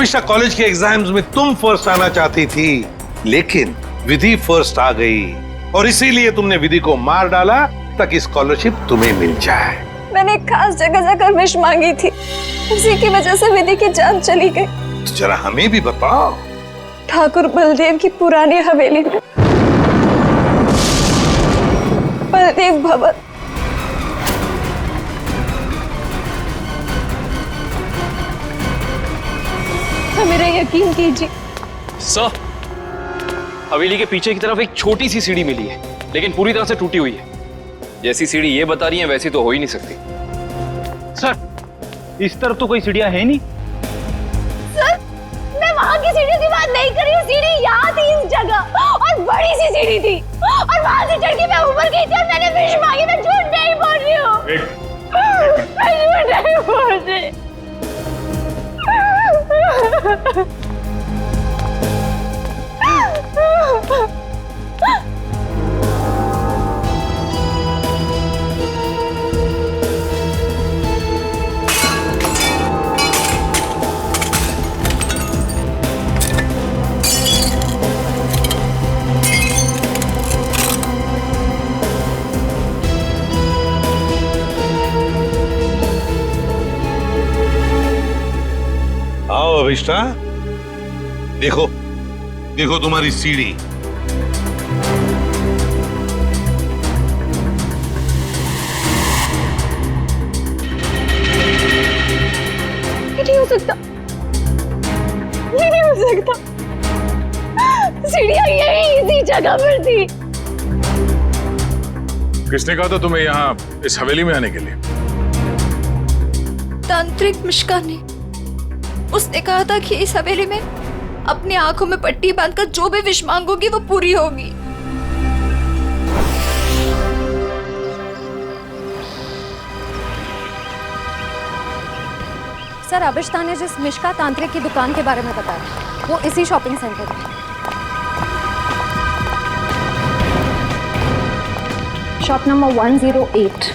अभिष्टा college के exams में तुम फर्स्ट आना चाहती थी, लेकिन विधि फर्स्ट आ गई और इसीलिए तुमने विधि को मार डाला ताकि स्कॉलरशिप तुम्हें मिल जाए। मैंने एक खास जगह जाकर विश मांगी थी, उसी की वजह से विधि की जान चली गई। तो जरा हमें भी बताओ। ठाकुर बलदेव की पुरानी हवेली में, बलदेव भवन। तो मेरा यकीन कीजिए सर, हवेली के पीछे की तरफ एक छोटी सी सीढ़ी मिली है, लेकिन पूरी तरह से टूटी हुई है। जैसी सीढ़ी ये बता रही है वैसी तो हो ही नहीं सकती। सर, इस तरफ तो कोई सीढ़ियां है नहीं। सर, मैं वहाँ की सीढ़ी की बात नहीं कर रही हूँ। सीढ़ी यहाँ थी इस जगह, और बड़ी सी सीढ़ी थी, और वहाँ से चढ़ के मैं ऊपर गई थी और मैंने विश मांगी। मैं झूठ नहीं बोल रही हूँ, मैं झूठ नहीं बोल रही। आओ अभिष्टा, देखो देखो तुम्हारी सीढ़ी। ये नहीं हो सकता, ये नहीं हो सकता। सीढ़ियाँ यही इसी जगह पर थी। किसने कहा था तुम्हें यहाँ इस हवेली में आने के लिए? तांत्रिक मिश्का ने। उसने कहा था कि इस हवेली में अपनी आंखों में पट्टी बांधकर जो भी विश मांगोगी वो पूरी होगी। सर, अभिष्टा ने जिस मिश्का तांत्रिक की दुकान के बारे में बताया, वो इसी शॉपिंग सेंटर में। Shop number 108।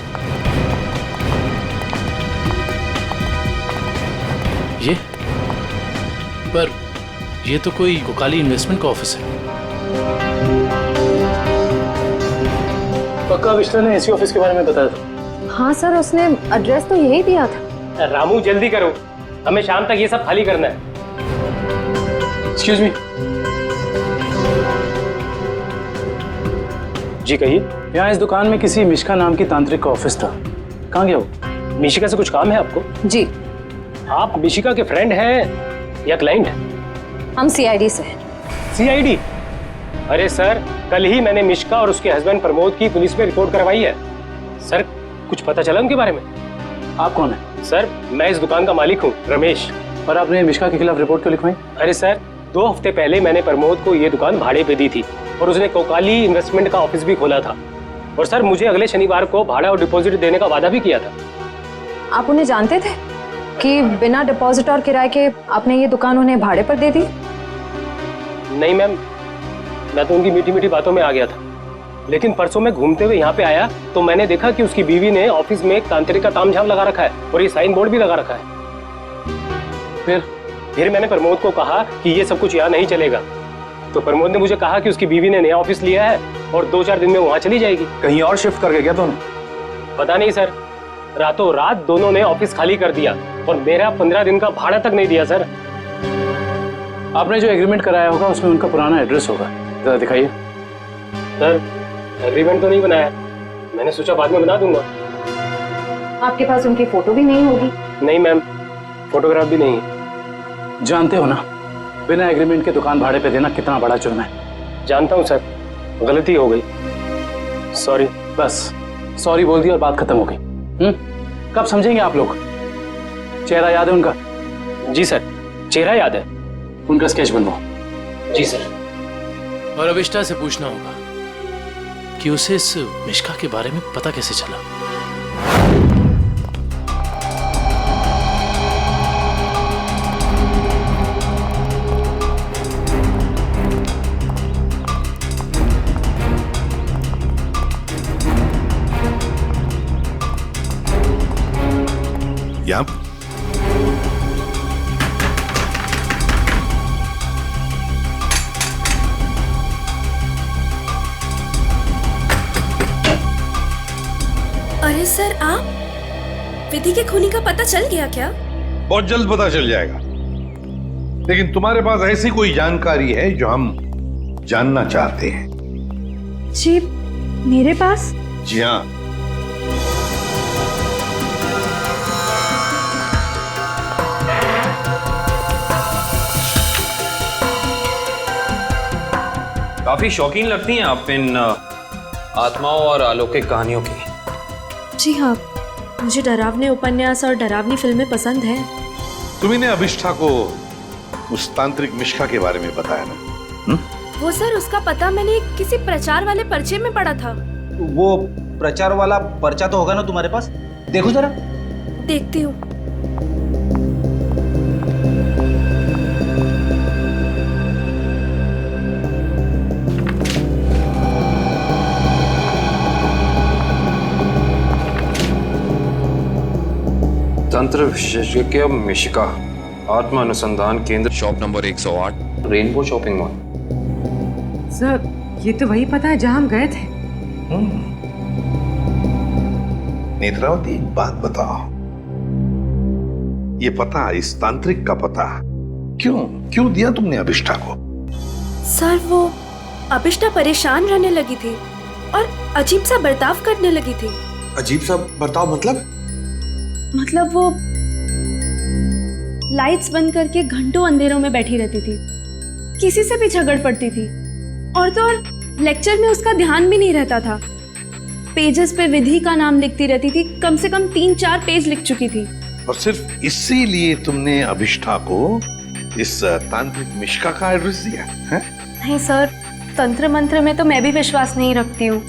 ये पर ये तो कोई गोकाली इन्वेस्टमेंट का ऑफिस है। पक्का अभिष्टा ने इसी ऑफिस के बारे में बताया था। हाँ सर, उसने एड्रेस तो यही दिया था। रामू जल्दी करो, हमें शाम तक ये सब खाली करना है। Excuse me. जी कहिए। यहाँ इस दुकान में किसी मिश्का नाम की तांत्रिक का ऑफिस था, कहाँ गया वो? मिशिका से कुछ काम है आपको? जी। आप मिशिका के फ्रेंड हैं या क्लाइंट हैं? हम सीआईडी से हैं। सीआईडी? अरे सर, कल ही मैंने मिशिका और उसके हस्बैंड प्रमोद की पुलिस में रिपोर्ट करवाई है। सर, कुछ पता चला उनके बारे में? आप कौन है? सर, मैं इस दुकान का मालिक हूँ, रमेश। और आपने मिश्का के खिलाफ रिपोर्ट क्यों लिखवाई? अरे सर, 2 हफ्ते पहले मैंने प्रमोद को ये दुकान भाड़े पे दी थी और उसने कोकाली इन्वेस्टमेंट का ऑफिस भी खोला था। और सर, मुझे अगले शनिवार को भाड़ा और डिपॉजिट देने का वादा भी किया था। आप उन्हें जानते थे कि बिना डिपॉजिट और किराए के आपने ये दुकान उन्हें भाड़े पर दे दी? नहीं मैम, मैं तो उनकी मीठी मीठी बातों में आ गया था, लेकिन परसों मैं घूमते हुए यहाँ पे आया तो मैंने देखा कि उसकी बीवी ने ऑफिस में एक तांत्रिक का तामझाम लगा रखा है और ये साइन बोर्ड भी लगा रखा है। फिर मैंने प्रमोद को कहा कि ये सब कुछ यहाँ नहीं चलेगा, तो प्रमोद ने मुझे कहा कि उसकी बीवी ने नया ऑफिस लिया है और 2-4 दिन में वहाँ चली जाएगी। कहीं और शिफ्ट करके गया दोनों? पता नहीं सर, रातों रात दोनों ने ऑफिस खाली कर दिया और मेरा 15 दिन का भाड़ा तक नहीं दिया। सर, आपने जो एग्रीमेंट कराया होगा उसमें उनका पुराना एड्रेस होगा, जरा दिखाइए। सर, एग्रीमेंट तो नहीं बनाया, मैंने सोचा बाद में बना दूंगा। आपके पास उनकी फोटो भी नहीं होगी? नहीं मैम, फोटोग्राफ भी नहीं है। जानते हो ना, बिना एग्रीमेंट के दुकान भाड़े पे देना कितना बड़ा जुर्म है। जानता हूँ सर, गलती हो गई, सॉरी। बस सॉरी बोल दी और बात खत्म हो गई। कब समझेंगे आप लोग? चेहरा याद है उनका? जी सर, चेहरा याद है। उनका स्केच बनवाओ। जी सर। और अभिष्टा से पूछना होगा कि उसे इस मिश्का के बारे में पता कैसे चला। सर आप विधि के खूनी का पता चल गया क्या? बहुत जल्द पता चल जाएगा, लेकिन तुम्हारे पास ऐसी कोई जानकारी है जो हम जानना चाहते हैं? जी मेरे पास? जी हाँ। काफी शौकीन लगती हैं आप इन आत्माओं और अलौकिक कहानियों की। जी हाँ, मुझे डरावने उपन्यास और डरावनी फिल्में पसंद हैं। तुम्ही ने अभिष्ठा को उस तांत्रिक मिश्का के बारे में बताया ना? वो सर, उसका पता मैंने किसी प्रचार वाले पर्चे में पढ़ा था। वो प्रचार वाला पर्चा तो होगा ना तुम्हारे पास? देखो जरा। देखती हूँ। तंत्र विशेषज्ञ मिशिका, आत्मा अनुसंधान केंद्र, shop number 108, rainbow shopping mall. Sir ये तो वही पता है जहां हम गए थे। नेत्रावती, एक बात बताओ, ये पता, इस तांत्रिक का पता क्यों दिया तुमने अभिष्ठा को? सर वो अभिष्ठा परेशान रहने लगी थी और अजीब सा बर्ताव करने लगी थी। अजीब सा बर्ताव मतलब वो लाइट्स बंद करके घंटों अंधेरों में बैठी रहती थी, किसी से भी झगड़ पड़ती थी, और तो और लेक्चर में उसका ध्यान भी नहीं रहता था। पेजेस पे विधि का नाम लिखती रहती थी, कम से कम 3-4 पेज लिख चुकी थी। और सिर्फ इसीलिए तुमने अभिष्ठा को इस तांत्रिक मिश्का का एड्रेस दिया है? नहीं सर, तंत्र मंत्र में तो मैं भी विश्वास नहीं रखती हूँ,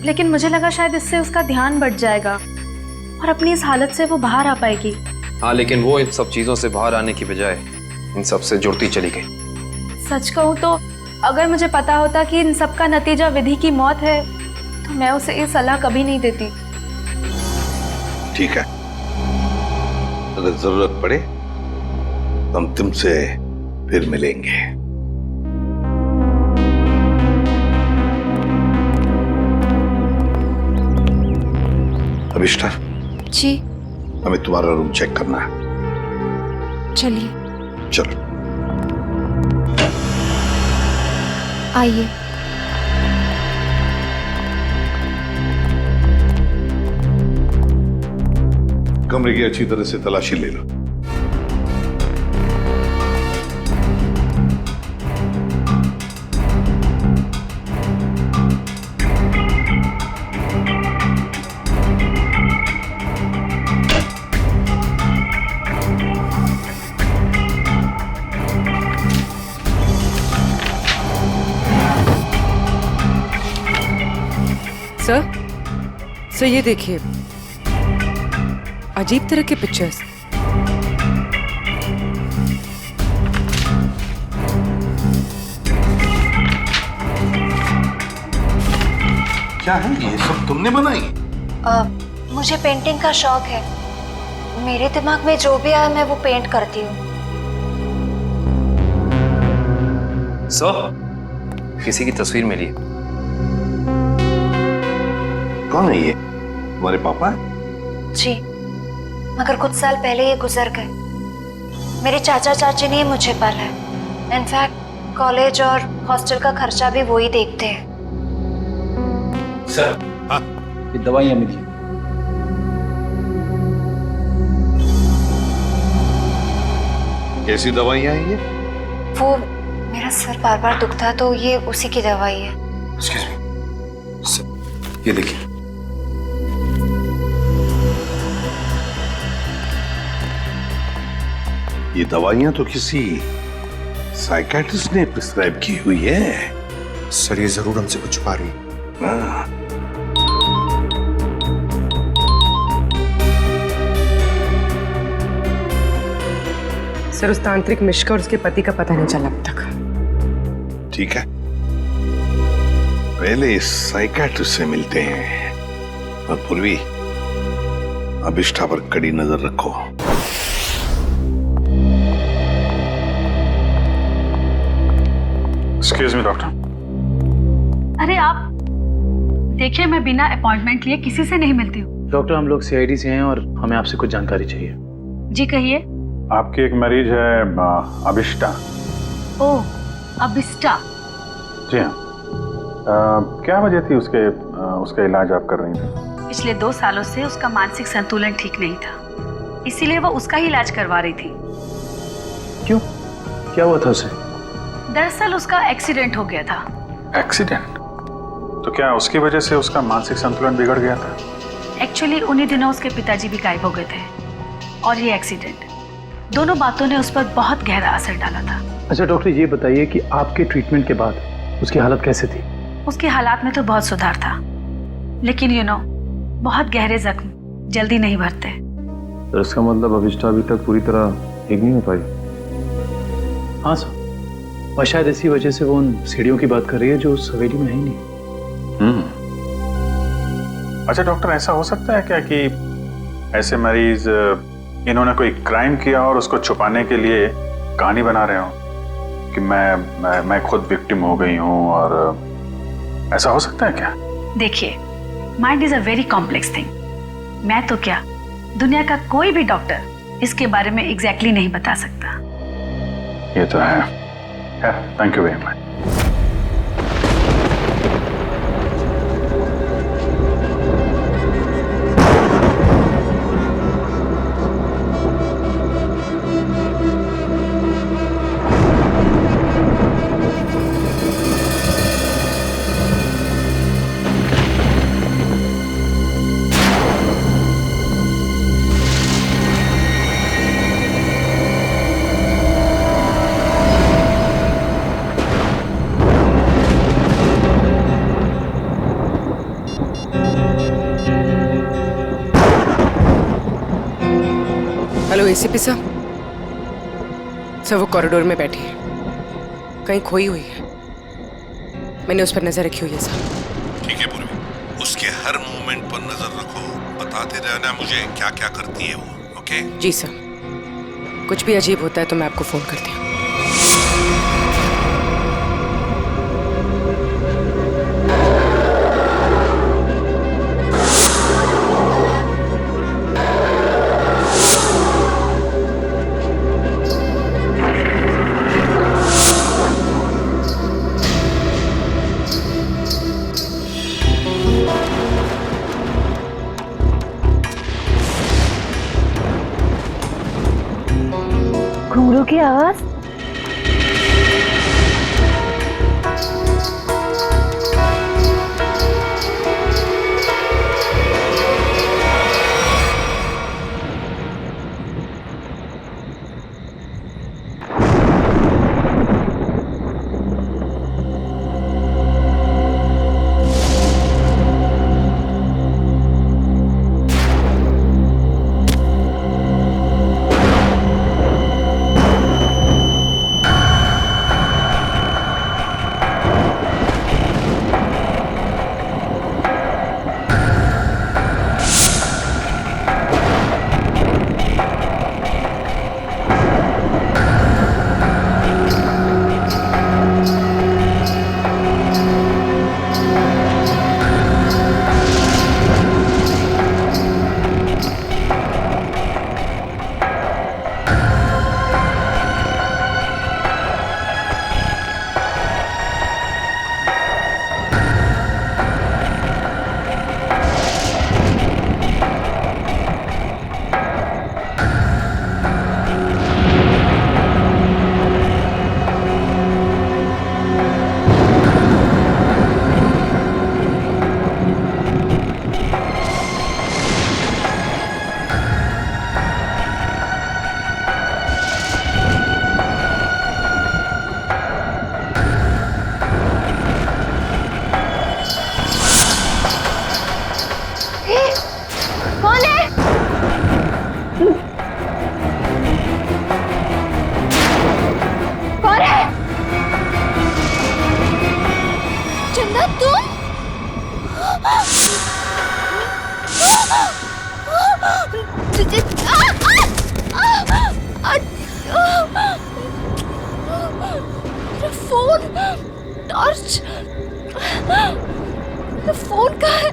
लेकिन मुझे लगा शायद इससे उसका ध्यान बढ़ जाएगा और अपनी इस हालत से वो बाहर आ पाएगी। हाँ, लेकिन वो इन सब चीजों से बाहर आने की बजाय इन सब से जुड़ती चली गई। सच कहूँ तो अगर मुझे पता होता कि इन सब का नतीजा विधि की मौत है, तो मैं उसे ये सलाह कभी नहीं देती। ठीक है, अगर जरूरत पड़े तो हम तुमसे फिर मिलेंगे। अभिष्ठा जी, हमें तुम्हारा रूम चेक करना है। चलिए। चलो आइए। कमरे की अच्छी तरह से तलाशी ले लो। सर ये देखिए, अजीब तरह के पिक्चर्स। क्या है ये सब तुमने बनाई? मुझे पेंटिंग का शौक है, मेरे दिमाग में जो भी आया मैं वो पेंट करती हूँ। सर, किसी की तस्वीर मिली है। कौन है ये? तुम्हारे पापा? जी, मगर कुछ साल पहले ये गुजर गए। मेरे चाचा चाची ने मुझे पाला है। इनफैक्ट कॉलेज और हॉस्टल का खर्चा भी वो ही देखते हैं। सर, हाँ, ये दवाइयां मिली। कैसी दवाइयां हैं ये? वो मेरा सर बार बार दुखता है तो ये उसी की दवाई है। एक्सक्यूज मी सर, ये देखिए। ये दवाइयां तो किसी साइकियाट्रिस्ट ने प्रिस्क्राइब की हुई है। सर ये जरूर हमसे कुछ छुपा रही है। सर उस तांत्रिक मिश्का और उसके पति का पता नहीं चला अब तक। ठीक है, पहले इस साइकियाट्रिस्ट से मिलते हैं, और पूर्वी अभिष्ठा पर कड़ी नजर रखो। Excuse me doctor. अरे आप देखिए, मैं बिना अपॉइंटमेंट लिए किसी से नहीं मिलती हूँ। डॉक्टर, हम लोग सीआईडी से हैं और हमें आपसे कुछ जानकारी चाहिए। जी कहिए। आपकी एक मरीज है अभिष्टा। ओह, अभिष्टा। जी हाँ। क्या वजह थी उसका इलाज आप कर रही थी? पिछले 2 सालों से उसका मानसिक संतुलन ठीक नहीं था, इसीलिए वो उसका ही इलाज करवा रही थी। क्यों, क्या हुआ था उसे? दरअसल उसका एक्सीडेंट हो गया था। एक्सीडेंट? तो क्या उसकी वजह से उसका मानसिक संतुलन बिगड़ गया था? एक्चुअली उन्हीं दिनों उसके पिताजी भी गायब हो गए थे और ये एक्सीडेंट, दोनों बातों ने उस पर बहुत गहरा असर डाला था। अच्छा डॉक्टर, ये बताइए कि आपके ट्रीटमेंट के बाद उसकी हालत कैसे थी? उसकी हालात में तो बहुत सुधार था, लेकिन बहुत गहरे जख्म जल्दी नहीं भरते। तो इसका मतलब अभिष्टा अभी तक पूरी तरह ठीक नहीं हो पाई? हाँ सर, और शायद इसी वजह से वो उन सीढ़ियों की बात कर रही है जो उस हवेली में है ही नहीं। अच्छा डॉक्टर, ऐसा हो सकता है क्या कि ऐसे मरीज इन्होंने कोई क्राइम किया और उसको छुपाने के लिए कहानी बना रहे हो कि मैं खुद विक्टिम हो गई हूँ, और ऐसा हो सकता है क्या? देखिए, mind is a very complex thing. मैं तो क्या, दुनिया का कोई भी डॉक्टर इसके बारे में एग्जैक्टली नहीं बता सकता। ये तो है। Thank you very much. Hello ACP साहब। सर वो कॉरिडोर में बैठी है, कहीं खोई हुई है। मैंने उस पर नजर रखी हुई है सर। ठीक है पूर्वी, उसके हर मूवमेंट पर नजर रखो, बताते रहना मुझे क्या क्या करती है वो। ओके? जी सर, कुछ भी अजीब होता है तो मैं आपको फोन करती हूँ। घुंघरू की आवाज। फोन, टॉर्च, फोन कहाँ है?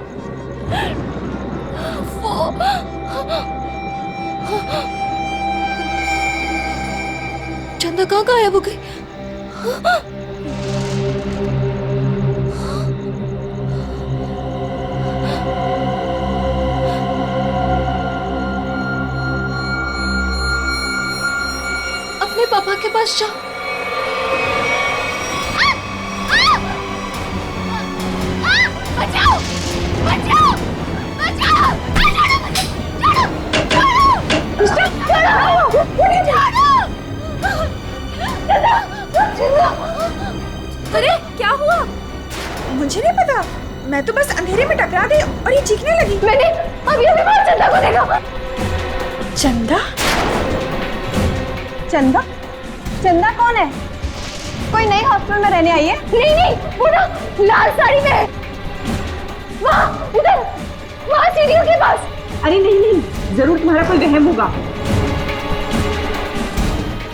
राधा कहाँ गायब हो गई? अपने पापा के पास जाओ। बचाओ बचाओ बचाओ! अरे क्या हुआ? मुझे नहीं पता, मैं तो बस अंधेरे में टकरा गई और ये चीखने लगी। मैंने अभी बाहर चंदा को देखा। चंदा? चंदा? चंदा कौन है? कोई नई हॉस्टल में रहने आई है? नहीं नहीं, वो ना लाल साड़ी में है। वहाँ उधर, वहाँ सीढ़ियों के पास। अरे नहीं नहीं, जरूर तुम्हारा कोई वहम होगा।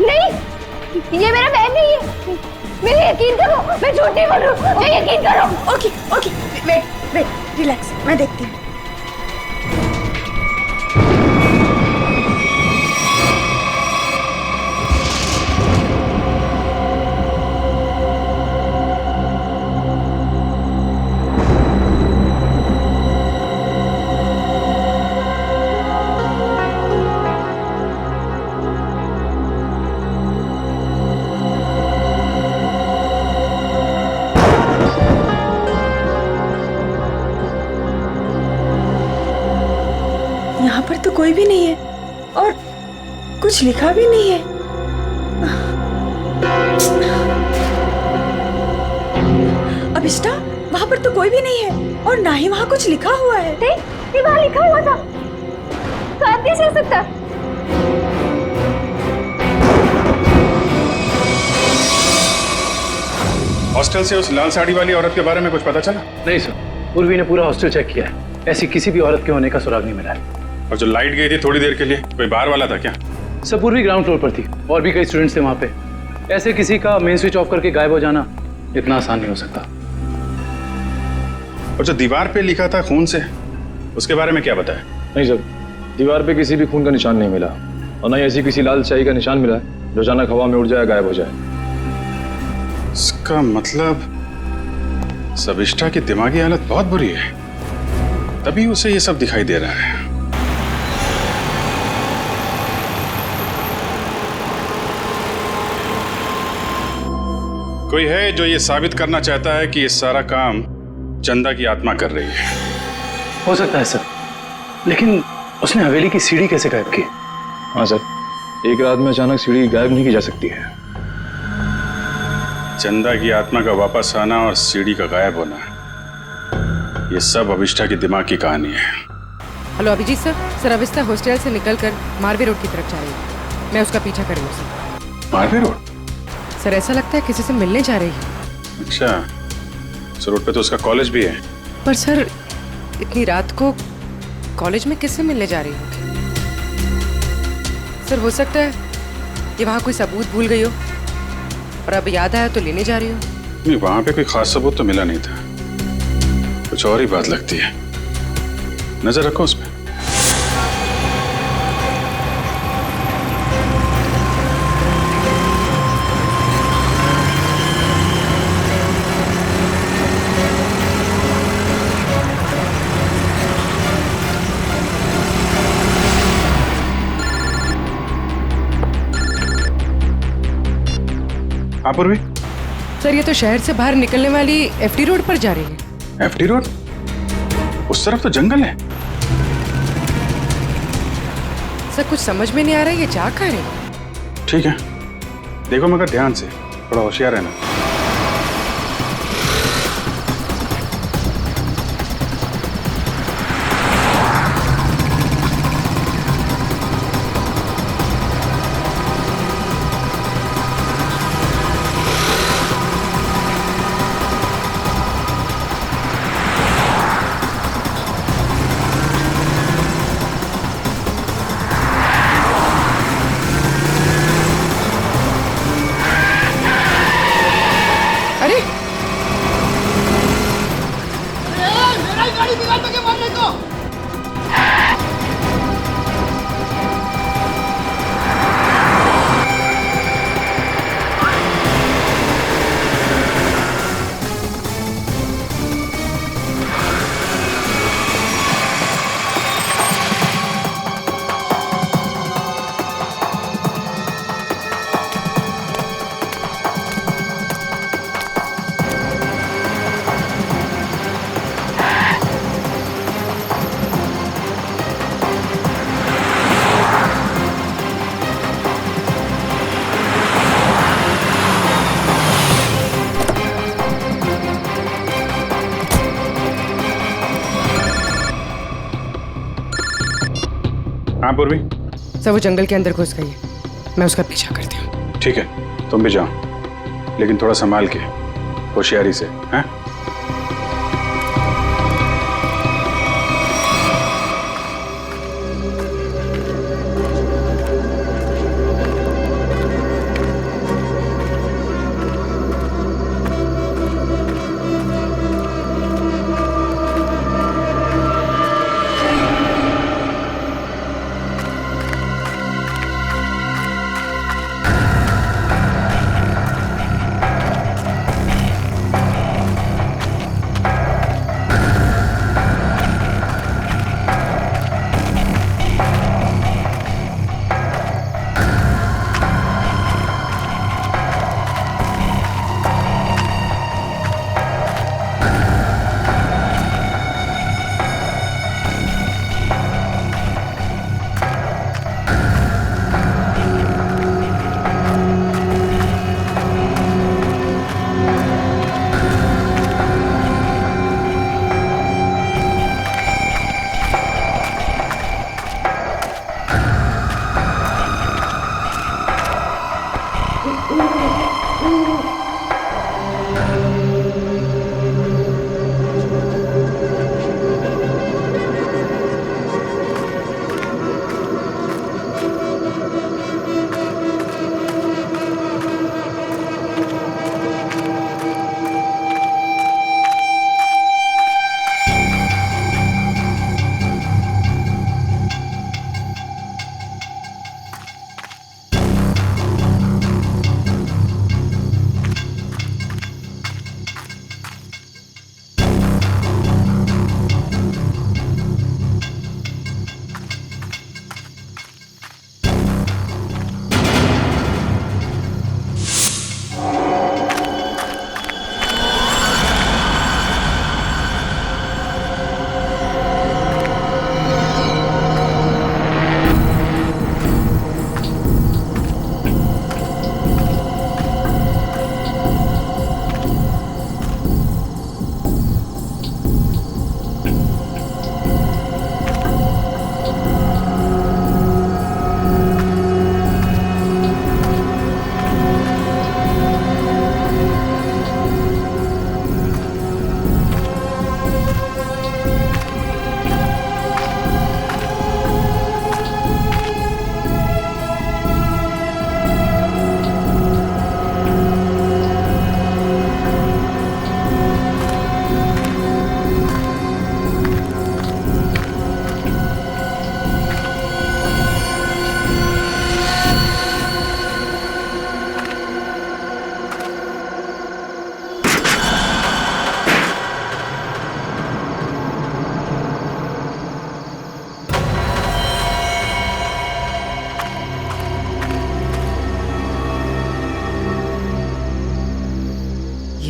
नहीं, ये मेरा बहन नहीं है। मेरे यकीन करो, मैं झूठ नहीं बोल रही हूँ। यकीन करो। Okay okay, wait wait, relax, मैं देखती हूँ। यहाँ पर तो कोई भी नहीं है और कुछ लिखा भी नहीं है। अभिष्टा, वहाँ पर तो कोई भी नहीं है और ना ही वहाँ कुछ लिखा हुआ है। ये वहाँ लिखा हुआ था। साथ कैसे हो सकता? हॉस्टल से उस लाल साड़ी वाली औरत के बारे में कुछ पता चला? नहीं सर, उर्वी ने पूरा हॉस्टल चेक किया है, ऐसी किसी भी औरत के होने का सुराग नहीं मिला है। और जो लाइट गई थी थोड़ी देर के लिए, कोई बाहर वाला था क्या? सब पूर्वी ग्राउंड फ्लोर पर थी और भी कई स्टूडेंट्स थे वहाँ पे। ऐसे किसी का मेन स्विच ऑफ करके गायब हो जाना इतना आसान नहीं हो सकता। और जो दीवार पे लिखा था खून से, उसके बारे में क्या बताया? नहीं सर, दीवार पे किसी भी खून का निशान नहीं मिला और ना ही ऐसी किसी लाल स्याही का निशान मिला है जो अचानक हवा में उड़ जाए, गायब हो जाए। इसका मतलब सबिष्टा की दिमागी हालत बहुत बुरी है, तभी उसे ये सब दिखाई दे रहा है। कोई है जो ये साबित करना चाहता है कि ये सारा काम चंदा की आत्मा कर रही है। हो सकता है सर, लेकिन उसने हवेली की सीढ़ी कैसे गायब की? हाँ सर, एक रात में अचानक सीढ़ी गायब नहीं की जा सकती है। चंदा की आत्मा का वापस आना और सीढ़ी का गायब होना, ये सब अभिष्टा की दिमाग की कहानी है। Hello Abhijit sir, sir Abhishta hostel से निकलकर मारवे रोड की तरफ जा रही है। मैं उसका पीछा कर रही हूँ सर। मारवे रोड? सर ऐसा लगता है किसी से मिलने जा रही है। अच्छा, सर रोड पे तो उसका कॉलेज भी है। पर सर इतनी रात को कॉलेज में किससे मिलने जा रही होगी? सर हो सकता है ये वहाँ कोई सबूत भूल गई हो और अब याद आया तो लेने जा रही हो। नहीं, वहां पे कोई खास सबूत तो मिला नहीं था, कुछ और ही बात लगती है। नजर रखो उस पर। पूर्वी सर ये तो शहर से बाहर निकलने वाली एफडी रोड पर जा रही है। FD road? उस तरफ तो जंगल है। सर कुछ समझ में नहीं आ रहा है, ये जा कहाँ रही है? ठीक है, देखो मगर ध्यान से, थोड़ा होशियार रहना। पूर्वी? सर वो जंगल के अंदर घुस गई है, मैं उसका पीछा करती हूँ। ठीक है, तुम भी जाओ, लेकिन थोड़ा संभाल के, होशियारी से, हैं?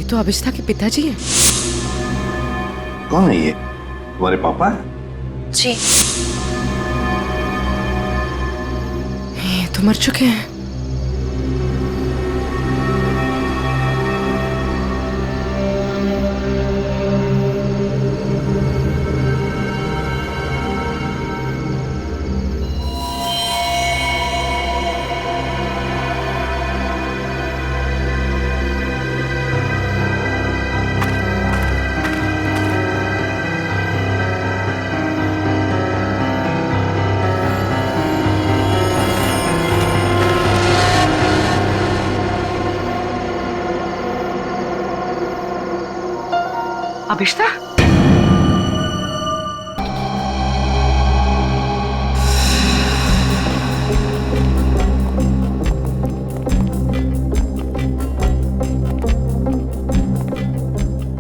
तो अभिष्ठा के पिताजी हैं। कौन है ये? तुम्हारे पापा? जी। ये तो मर चुके हैं। अभिष्ठा?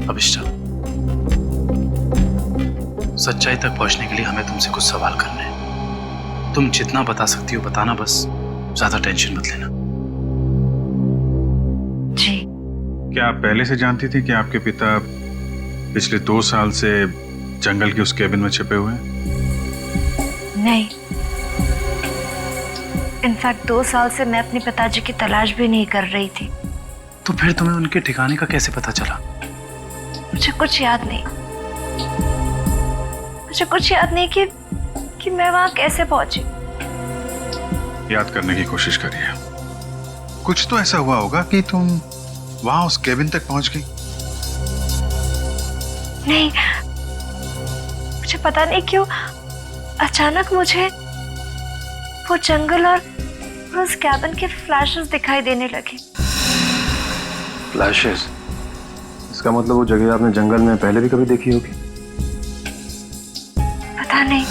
अभिष्ठा, सच्चाई तक पहुंचने के लिए हमें तुमसे कुछ सवाल करने हैं। तुम जितना बता सकती हो बताना, बस ज्यादा टेंशन मत लेना। जी। क्या आप पहले से जानती थी कि आपके पिता पिछले 2 साल से जंगल के उस केबिन में छिपे हुए हैं? नहीं, इनफैक्ट 2 साल से मैं अपने पिताजी की तलाश भी नहीं कर रही थी। तो फिर तुम्हें उनके ठिकाने का कैसे पता चला? मुझे कुछ याद नहीं। मुझे कुछ याद नहीं कि मैं वहां कैसे पहुंची। याद करने की कोशिश करिए। कुछ तो ऐसा हुआ होगा कि तुम वहां उस केबिन तक पहुंच गई। नहीं, मुझे पता नहीं क्यों अचानक मुझे वो जंगल और उस कैबिन के फ्लैशेस दिखाई देने लगे। फ्लैशेस? इसका मतलब वो जगह आपने जंगल में पहले भी कभी देखी होगी। पता नहीं।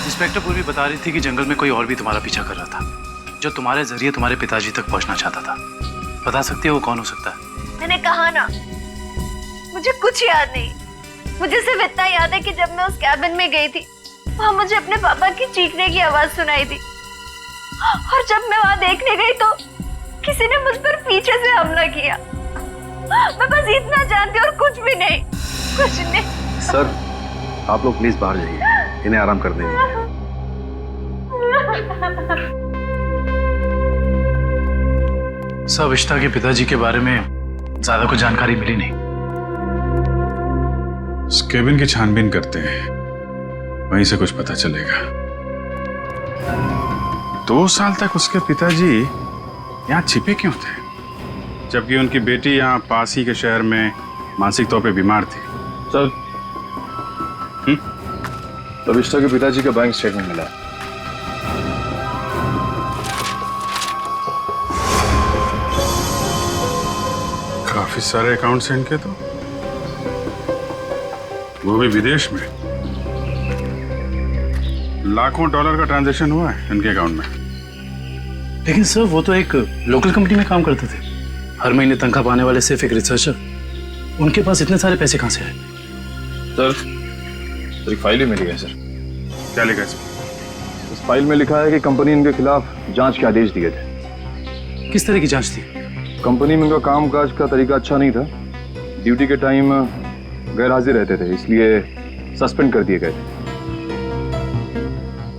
इंस्पेक्टर पूर्वी बता रही थी कि जंगल में कोई और भी तुम्हारा पीछा कर रहा था, जो तुम्हारे जरिए तुम्हारे पिताजी तक पहुंचना चाहता था। बता सकती है वो कौन हो सकता है? मैंने कहा ना, मुझे कुछ याद नहीं। मुझे सिर्फ इतना याद है कि जब मैं उस कैबिन में गई थी, वहां मुझे अपने पापा की चीखने की आवाज सुनाई दी, और जब मैं वहां देखने गई तो किसी ने मुझ पर पीछे से हमला किया। मैं बस इतना जानती हूँ और कुछ भी नहीं, कुछ नहीं। सर, आप लोग प्लीज बाहर जाइए, इन्हें आराम कर देंगे। सब अभिष्टा के पिताजी के बारे में ज्यादा कुछ जानकारी मिली नहीं। उस केबिन की छानबीन करते हैं, वहीं से कुछ पता चलेगा। 2 साल तक उसके पिताजी यहाँ छिपे क्यों थे, जबकि उनकी बेटी यहाँ पास ही के शहर में मानसिक तौर पे बीमार थी? सर, अभिष्टा के पिताजी का बैंक स्टेटमेंट मिला। काफी सारे अकाउंट्स हैं इनके, तो वो भी विदेश में। लाखों डॉलर का ट्रांजैक्शन हुआ है इनके अकाउंट में। लेकिन सर, वो तो एक लोकल कंपनी में काम करते थे, हर महीने तनख्वाह पाने वाले सिर्फ एक रिसर्चर। उनके पास इतने सारे पैसे कहां से आए? सर, एक फाइल ही मिली है सर। क्या लिखा है इसमें? इस फाइल में लिखा है कि कंपनी इनके खिलाफ जांच के आदेश दिए थे। किस तरह की जांच थी? कंपनी में इनका कामकाज का तरीका अच्छा नहीं था, ड्यूटी के टाइम गैर हाजिर रहते थे, इसलिए सस्पेंड कर दिए गए थे।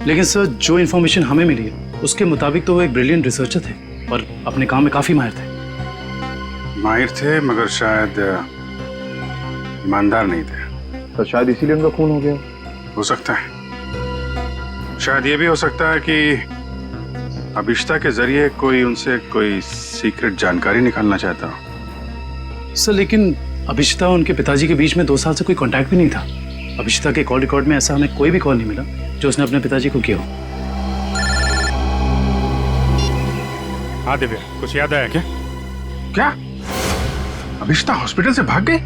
लेकिन सर, जो इन्फॉर्मेशन हमें मिली है उसके मुताबिक तो वो एक ब्रिलियंट रिसर्चर थे और अपने काम में काफी माहिर थे। माहिर थे, मगर शायद ईमानदार नहीं थे। तो शायद इसीलिए उनका खून हो गया। हो सकता है। शायद ये भी हो सकता है कि अभिष्टा के जरिए कोई उनसे कोई सीक्रेट जानकारी निकालना चाहता हो। सर, लेकिन अभिष्टा और उनके पिताजी के बीच में 2 साल से कोई कांटेक्ट भी नहीं था। अभिष्टा के कॉल रिकॉर्ड में ऐसा हमें कोई भी कॉल नहीं मिला जो उसने अपने पिताजी को किया हो। हाँ दिव्या, कुछ याद आया क्या? क्या अभिष्टा हॉस्पिटल से भाग गई?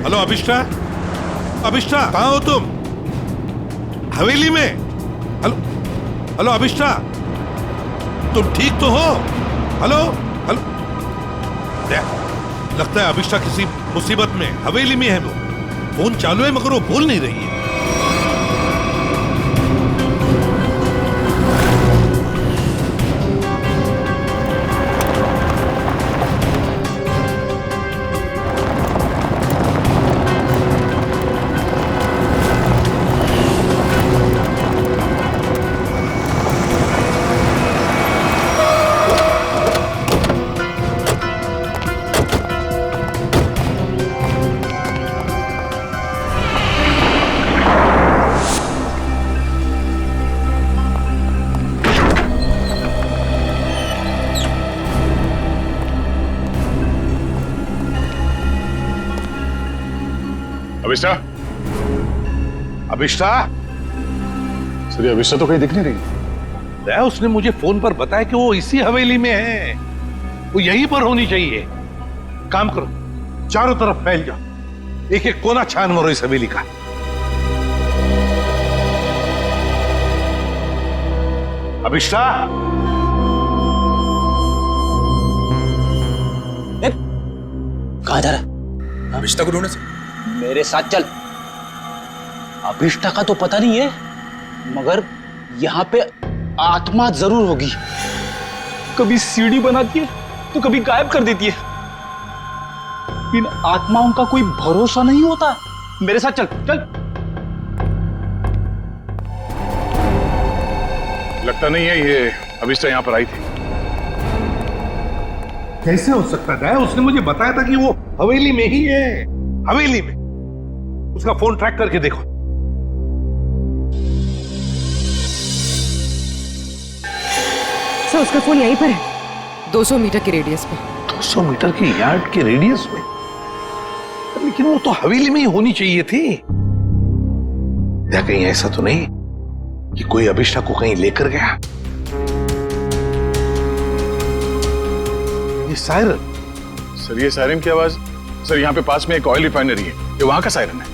हेलो अभिष्टा, अभिष्टा कहाँ हो तुम? हवेली में? हेलो हेलो अभिष्टा, तुम ठीक तो हो? हेलो हेलो, लगता है अभिष्टा किसी मुसीबत में हवेली में है। वो फोन चालू है मगर वो बोल नहीं रही है। अभिष्टा? अभिष्टा? सर, अभिष्टा तो कहीं दिख नहीं रही। उसने मुझे फोन पर बताया कि वो इसी हवेली में है, वो यहीं पर होनी चाहिए। काम करो, चारों तरफ फैल जाओ, एक एक कोना छान मारो इस हवेली का। अभिष्टा? कहाँ जा रहा? अभिष्टा को ढूंढने से। मेरे साथ चल। अभिष्टा का तो पता नहीं है, मगर यहाँ पे आत्मा जरूर होगी। कभी सीढ़ी बनाती है तो कभी गायब कर देती है। इन आत्माओं का कोई भरोसा नहीं होता। मेरे साथ चल चल। लगता नहीं है ये अभिष्टा यहाँ पर आई थी। कैसे हो सकता है? उसने मुझे बताया था कि वो हवेली में ही है, हवेली में। उसका फोन ट्रैक करके देखो। सर उसका फोन यहीं पर है, 200 मीटर के रेडियस पे। 200 मीटर की यार्ड के रेडियस में? लेकिन वो तो हवेली में ही होनी चाहिए थी। या कहीं ऐसा तो नहीं कि कोई अभिष्ठा को कहीं लेकर गया? ये सायरन। सर ये सायरन की आवाज, सर यहाँ पे पास में एक ऑयल रिफाइनरी है, ये वहां का सायरन है।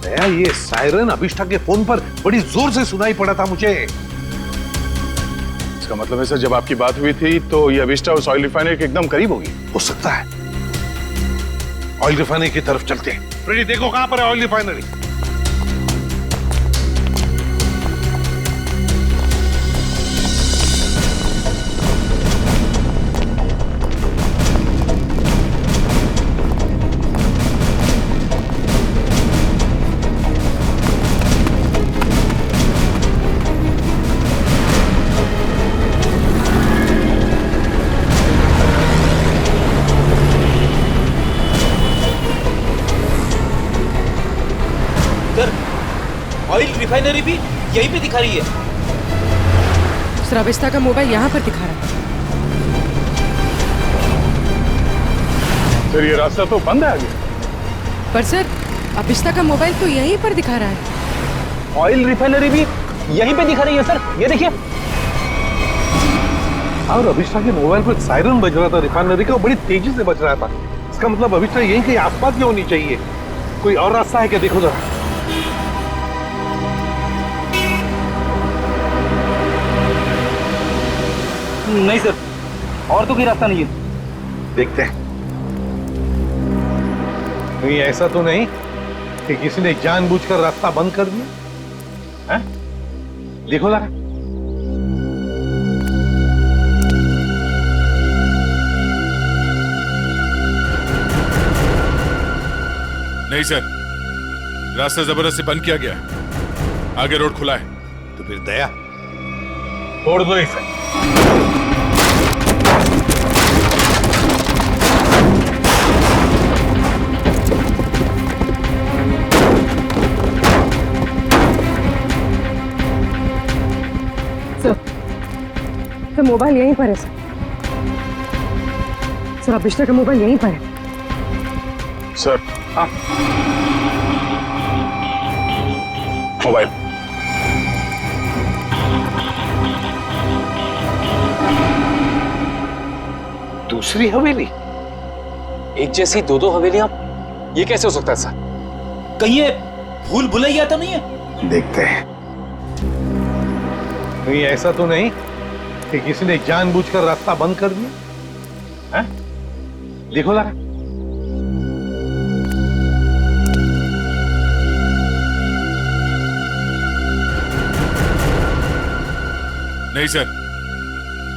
दया, ये सायरन अभिष्ठा के फोन पर बड़ी जोर से सुनाई पड़ा था मुझे। इसका मतलब है सर जब आपकी बात हुई थी तो ये अभिष्ठा उस ऑयल रिफाइनरी के एकदम करीब होगी। हो सकता है। ऑयल रिफाइनरी की तरफ चलते हैं। फ्रेडी देखो कहां पर है ऑयल रिफाइनरी। ऑयल रिफाइनरी भी यहीं पे दिखा रही है। सर अभिष्ठा का मोबाइल यहाँ पर दिखा रहा है। सर ये रास्ता तो बंद है आगे। पर सर अभिष्ठा का मोबाइल तो यहीं पर दिखा रहा है। ऑयल रिफाइनरी भी यहीं पे दिखा रही है सर, ये देखिए। और अभिष्ठा के मोबाइल पर सायरन बज रहा था रिफाइनरी का, बड़ी तेजी से बज रहा था। इसका मतलब अभिष्ठा यहीं कहीं आसपास में होनी चाहिए। कोई और रास्ता है क्या? देखो जरा। नहीं सर, और तो कोई रास्ता नहीं है। देखते हैं। कहीं ऐसा तो नहीं कि किसी ने जानबूझकर रास्ता बंद कर दिया है? देखो जरा। नहीं सर, रास्ता जबरदस्ती बंद किया गया, आगे रोड खुला है। तो फिर दया छोड़ दो इसे। सर मोबाइल यहीं पर है सर। सर अभिष्ठा का मोबाइल यहीं पर है। सर हाँ मोबाइल। दूसरी हवेली? एक जैसी दो दो हवेलियां, ये कैसे हो सकता है सर? कहीं ये भूल भुलैया तो नहीं है? देखते हैं। कहीं ऐसा तो नहीं कि किसी ने जानबूझकर रास्ता बंद कर दिया है? देखो जरा। नहीं सर,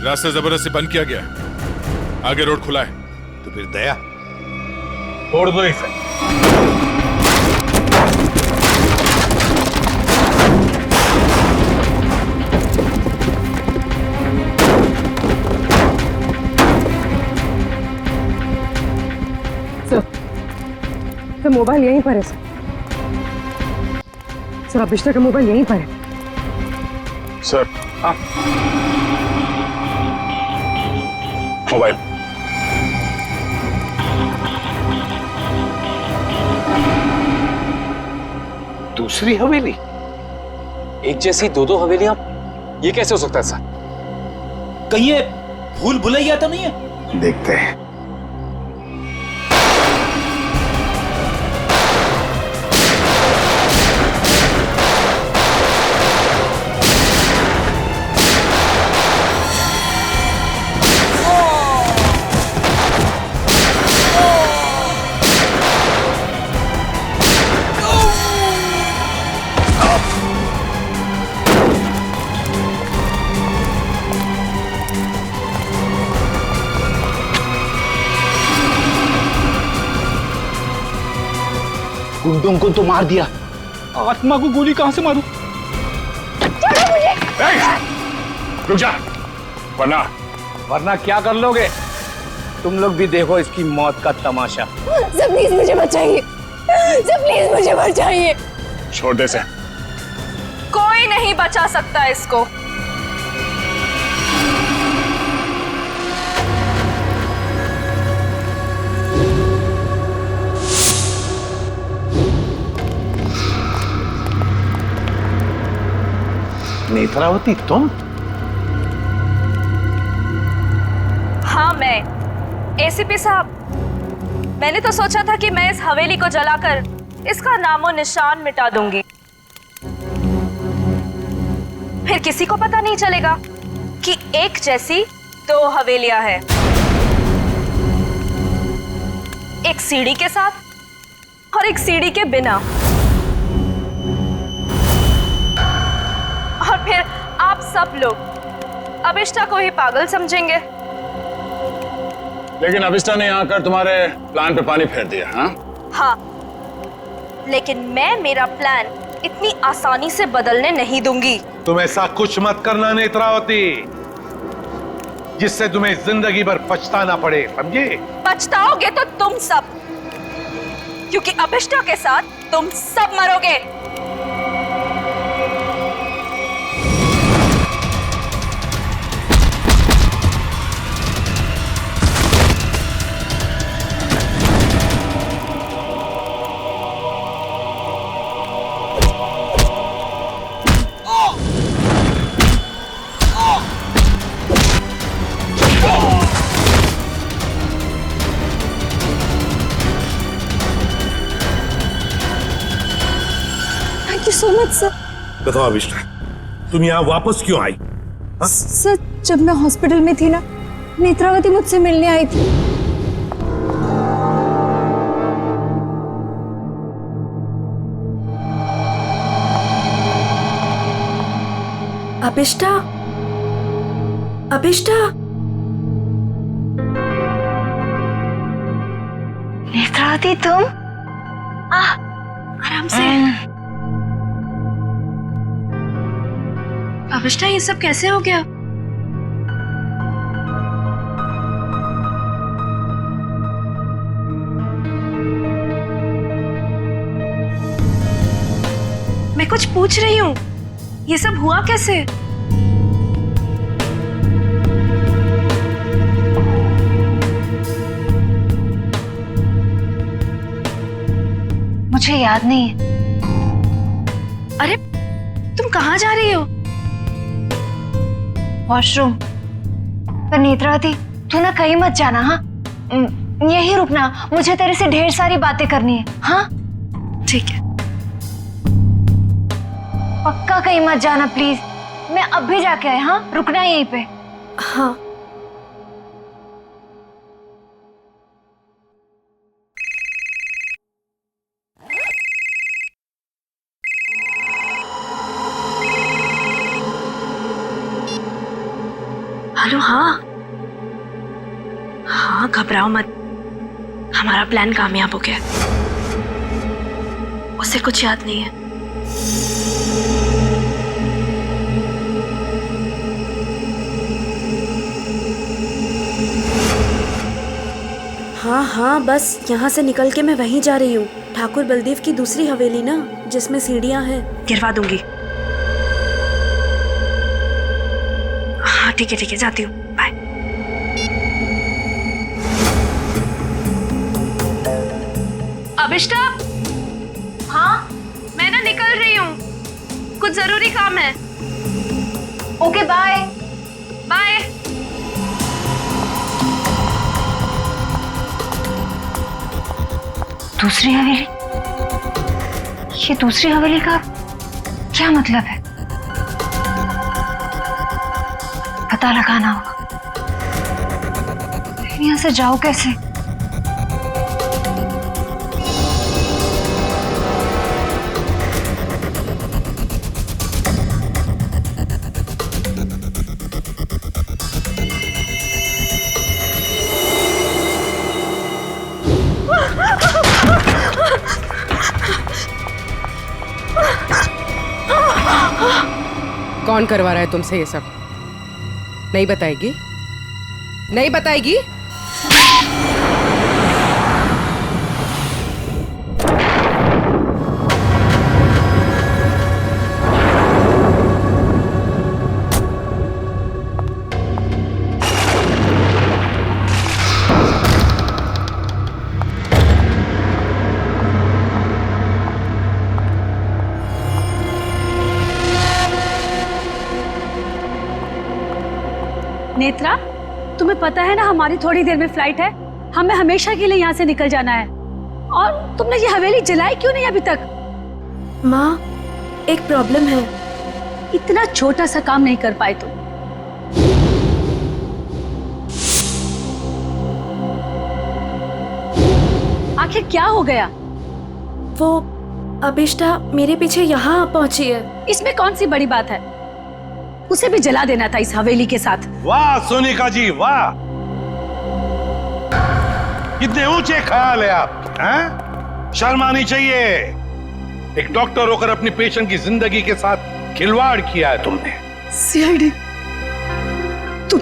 रास्ता जबरदस्ती बंद किया गया, आगे रोड खुला है। तो फिर दया छोड़ दो इसे। सर मोबाइल यहीं पर है सर। सर अभिष्ठा का मोबाइल यहीं पर है। सर हाँ मोबाइल। दूसरी हवेली? एक जैसी दो दो हवेलियां, ये कैसे हो सकता है सर? कहीं ये भूल भुलैया तो नहीं है? देखते हैं। गुंडों को तो मार दिया, आत्मा को गोली कहां से मारूं? रुक जा, वरना क्या कर लोगे? तुम लोग भी देखो इसकी मौत का तमाशा। सब प्लीज मुझे बचाइए। सर प्लीज मुझे बचाइए। छोड़ दे से। कोई नहीं बचा सकता इसको। नेत्रावती तुम? हाँ मैं। एसीपी साहब, मैंने तो सोचा था कि मैं इस हवेली को जलाकर इसका नामो निशान मिटा दूंगी, फिर किसी को पता नहीं चलेगा कि एक जैसी दो हवेलियां हैं, एक सीढ़ी के साथ और एक सीढ़ी के बिना। और फिर आप सब लोग अभिष्टा को ही पागल समझेंगे। लेकिन अभिष्टा ने यहाँ आकर तुम्हारे प्लान पे पानी फेर दिया। हाँ, लेकिन मैं मेरा प्लान इतनी आसानी से बदलने नहीं दूंगी। तुम ऐसा कुछ मत करना नेत्रावती जिससे तुम्हें जिंदगी भर पछताना पड़े, समझे? पछताओगे तो तुम सब, क्योंकि अभिष्टा के साथ तुम सब मरोगे। So much sir. बताओ अभिष्टा, तुम यहाँ वापस क्यों आई? सर जब मैं हॉस्पिटल में थी ना, नेत्रावती मुझसे मिलने आई थी। अभिष्टा, अभिष्टा, नेत्रावती तुम? आराम से। अभिष्टा ये सब कैसे हो गया? मैं कुछ पूछ रही हूँ, ये सब हुआ कैसे? मुझे याद नहीं है। अरे तुम कहाँ जा रही हो? वॉशरूम। पर नेत्रावती तू ना कहीं मत जाना। हाँ, यहीं रुकना, मुझे तेरे से ढेर सारी बातें करनी है। हाँ ठीक है। पक्का कहीं मत जाना प्लीज। मैं अब भी जाके आया। हाँ, रुकना यहीं पे। हाँ। हेलो। हाँ हाँ, घबराओ मत, हमारा प्लान कामयाब हो गया। उसे कुछ याद नहीं है। हाँ हाँ, बस यहाँ से निकल के मैं वहीं जा रही हूँ, ठाकुर बलदेव की दूसरी हवेली ना, जिसमें सीढ़ियाँ हैं, गिरवा दूंगी। हाँ ठीक है, जाती हूँ, बाय। अभिष्टा। हाँ मैं ना निकल रही हूँ, कुछ जरूरी काम है। Okay bye. बाय। दूसरी हवेली? ये दूसरी हवेली का क्या मतलब है? पता लगाना होगा। यहाँ से जाओ कैसे? कौन करवा रहा है तुमसे ये सब? नहीं बताएगी? नहीं बताएगी? नेत्रा, तुम्हें पता है ना हमारी थोड़ी देर में फ्लाइट है, हमें हमेशा के लिए यहाँ से निकल जाना है। और तुमने ये हवेली जलाई क्यों नहीं अभी तक? माँ, एक प्रॉब्लम है। इतना छोटा सा काम नहीं कर पाए तुम। आखिर क्या हो गया? वो अभिष्टा मेरे पीछे यहाँ पहुंची है। इसमें कौन सी बड़ी बात है? उसे भी जला देना था इस हवेली के साथ। वाह सोनिका जी वाह, कितने ऊंचे ख्याल है आप, हैं? शर्म आनी चाहिए। एक डॉक्टर होकर अपनी पेशेंट की जिंदगी के साथ खिलवाड़ किया है तुमने। सीआईडी, तुम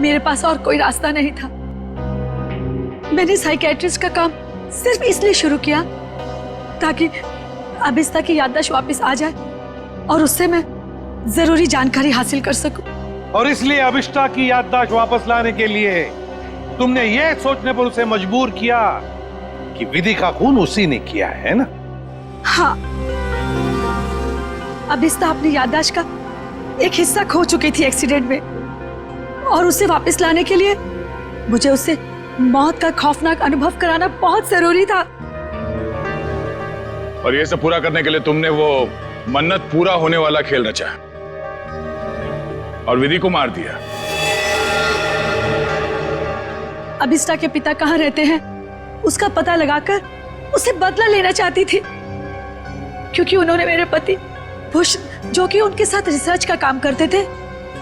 मेरे पास और कोई रास्ता नहीं था। मैंने साइकेट्रिस्ट का काम सिर्फ इसलिए शुरू किया ताकि अभिष्टा की याददाश्त वापस आ जाए और उससे मैं जरूरी जानकारी हासिल कर सकूं। और इसलिए अभिष्टा की याददाश्त वापस लाने के लिए तुमने यह सोचने पर उसे मजबूर किया कि विधि का खून उसी ने किया है ना? हाँ, अभिष्टा अपनी याददाश्त का एक हिस्सा खो चुकी थी एक्सीडेंट में, और उसे वापस लाने के लिए मुझे उससे मौत का खौफनाक अनुभव कराना बहुत जरूरी था। और ये सब पूरा करने के लिए तुमने वो मन्नत पूरा होने वाला खेल रचा और विधि को मार दिया। अभिष्टा के पिता कहाँ रहते हैं उसका पता लगाकर उसे बदला लेना चाहती थी, क्योंकि उन्होंने मेरे पति बुश, जो कि उनके साथ रिसर्च का काम करते थे,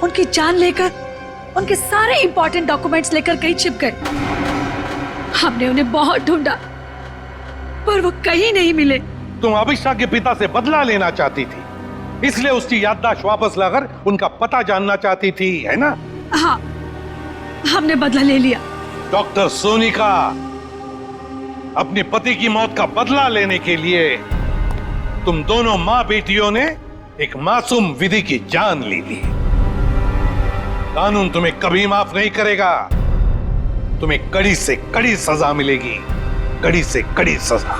उनकी जान लेकर उनके सारे इंपॉर्टेंट डॉक्यूमेंट्स लेकर कहीं छिप गए। हमने उन्हें बहुत ढूंढा पर वो कहीं नहीं मिले। तुम अभिष्टा के पिता से बदला लेना चाहती थी, इसलिए उसकी याददाश्त वापस लाकर उनका पता जानना चाहती थी, है ना? हाँ, हमने बदला ले लिया। डॉक्टर सोनिका, अपने पति की मौत का बदला लेने के लिए तुम दोनों मां बेटियों ने एक मासूम विधि की जान ले ली। कानून तुम्हें कभी माफ नहीं करेगा। तुम्हें कड़ी से कड़ी सजा मिलेगी, कड़ी से कड़ी सजा।